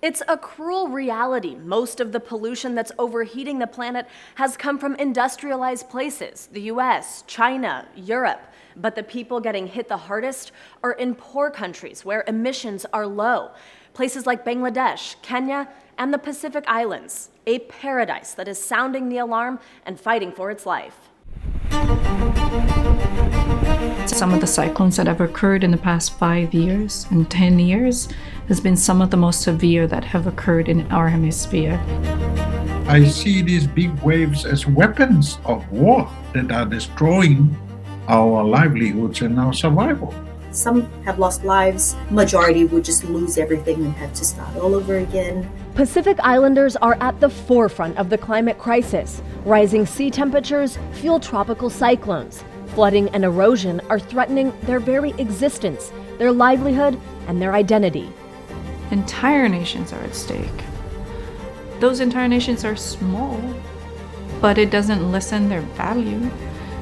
It's a cruel reality. Most of the pollution that's overheating the planet has come from industrialized places, the US, China, Europe. But the people getting hit the hardest are in poor countries where emissions are low. Places like Bangladesh, Kenya, and the Pacific Islands, a paradise that is sounding the alarm and fighting for its life. Some of the cyclones that have occurred in the past 5 years and 10 years has been some of the most severe that have occurred in our hemisphere. I see these big waves as weapons of war that are destroying our livelihoods and our survival. Some have lost lives. Majority would just lose everything and have to start all over again. Pacific Islanders are at the forefront of the climate crisis. Rising sea temperatures fuel tropical cyclones. Flooding and erosion are threatening their very existence, their livelihood, and their identity. Entire nations are at stake. Those entire nations are small, but it doesn't lessen their value.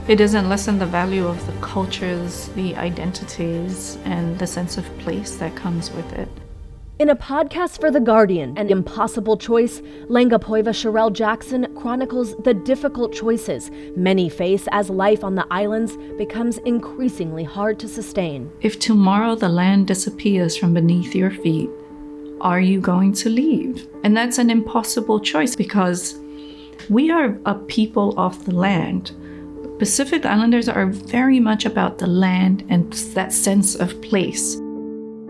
It doesn't lessen the value of the cultures, the identities, and the sense of place that comes with it. In a podcast for The Guardian, An Impossible Choice, Lagipoiva Cherelle Jackson chronicles the difficult choices many face as life on the islands becomes increasingly hard to sustain. If tomorrow the land disappears from beneath your feet, are you going to leave? And that's an impossible choice because we are a people of the land. Pacific Islanders are very much about the land and that sense of place.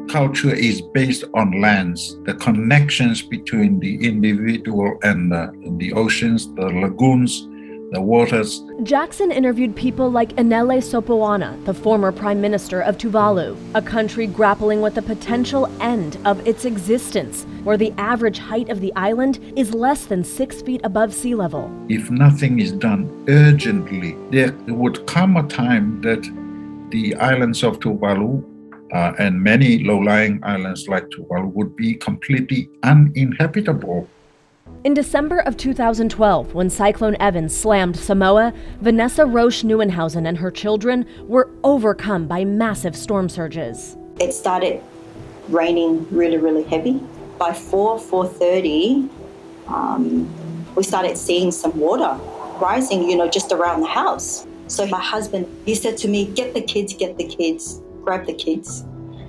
Culture is based on lands, the connections between the individual and the oceans, the lagoons, the waters. Jackson interviewed people like Inele Sopoana, the former prime minister of Tuvalu, a country grappling with the potential end of its existence, where the average height of the island is less than 6 feet above sea level. If nothing is done urgently, there would come a time that the islands of Tuvalu and many low-lying islands like Tuvalu would be completely uninhabitable. In December of 2012, when Cyclone Evan slammed Samoa, Vanessa Roche Neuenhausen and her children were overcome by massive storm surges. It started raining really, really heavy. By 4:30, we started seeing some water rising, just around the house. So my husband, he said to me, get the kids, grab the kids.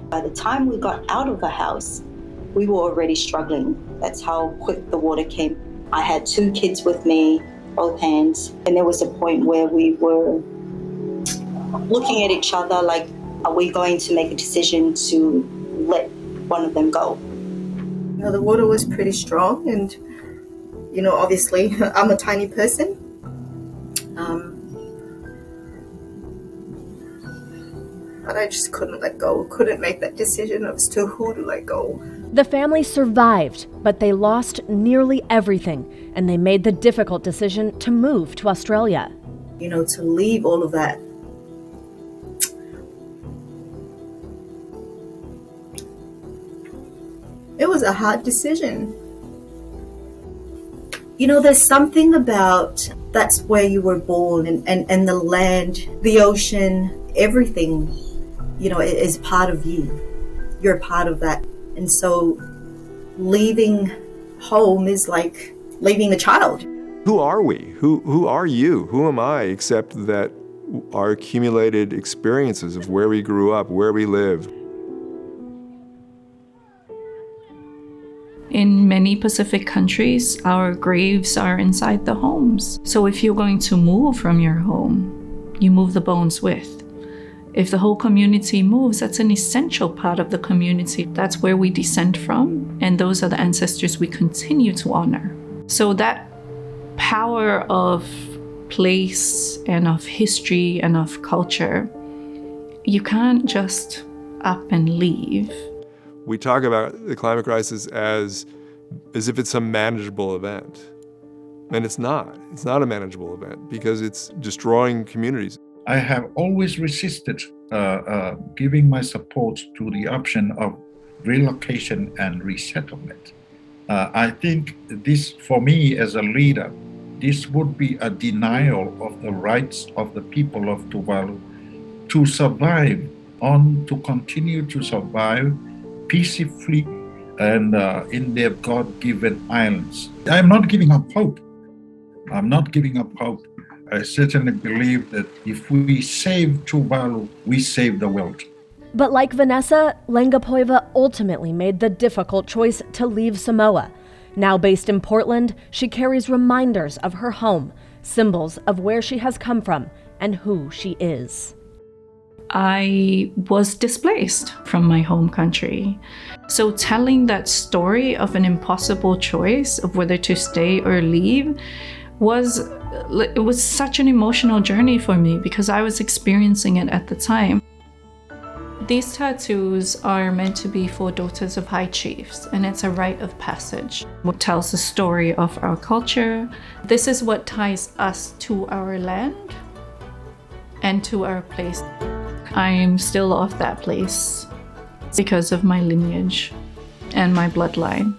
By the time we got out of the house, we were already struggling. That's how quick the water came. I had 2 kids with me, both hands, and there was a point where we were looking at each other like, are we going to make a decision to let one of them go? The water was pretty strong, and obviously I'm a tiny person. But I just couldn't let go, couldn't make that decision as to who to let go. The family survived, but they lost nearly everything, and they made the difficult decision to move to Australia. To leave all of that. It was a hard decision. There's something about that's where you were born and the land, the ocean, everything, is part of you. You're a part of that. And so leaving home is like leaving a child. Who are we? Who are you? Who am I, except that our accumulated experiences of where we grew up, where we live? In many Pacific countries, our graves are inside the homes. So if you're going to move from your home, you move the bones with. If the whole community moves, that's an essential part of the community. That's where we descend from, and those are the ancestors we continue to honor. So that power of place and of history and of culture, you can't just up and leave. We talk about the climate crisis as if it's a manageable event. And it's not. It's not a manageable event because it's destroying communities. I have always resisted giving my support to the option of relocation and resettlement. I think this, for me as a leader, this would be a denial of the rights of the people of Tuvalu to survive, to continue to survive peacefully and in their God-given islands. I'm not giving up hope. I'm not giving up hope. I certainly believe that if we save Tuvalu, we save the world. But like Vanessa, Lagipoiva ultimately made the difficult choice to leave Samoa. Now based in Portland, she carries reminders of her home, symbols of where she has come from and who she is. I was displaced from my home country. So telling that story of an impossible choice of whether to stay or leave was such an emotional journey for me because I was experiencing it at the time. These tattoos are meant to be for daughters of high chiefs, and it's a rite of passage. It tells the story of our culture. This is what ties us to our land and to our place. I'm still of that place because of my lineage and my bloodline.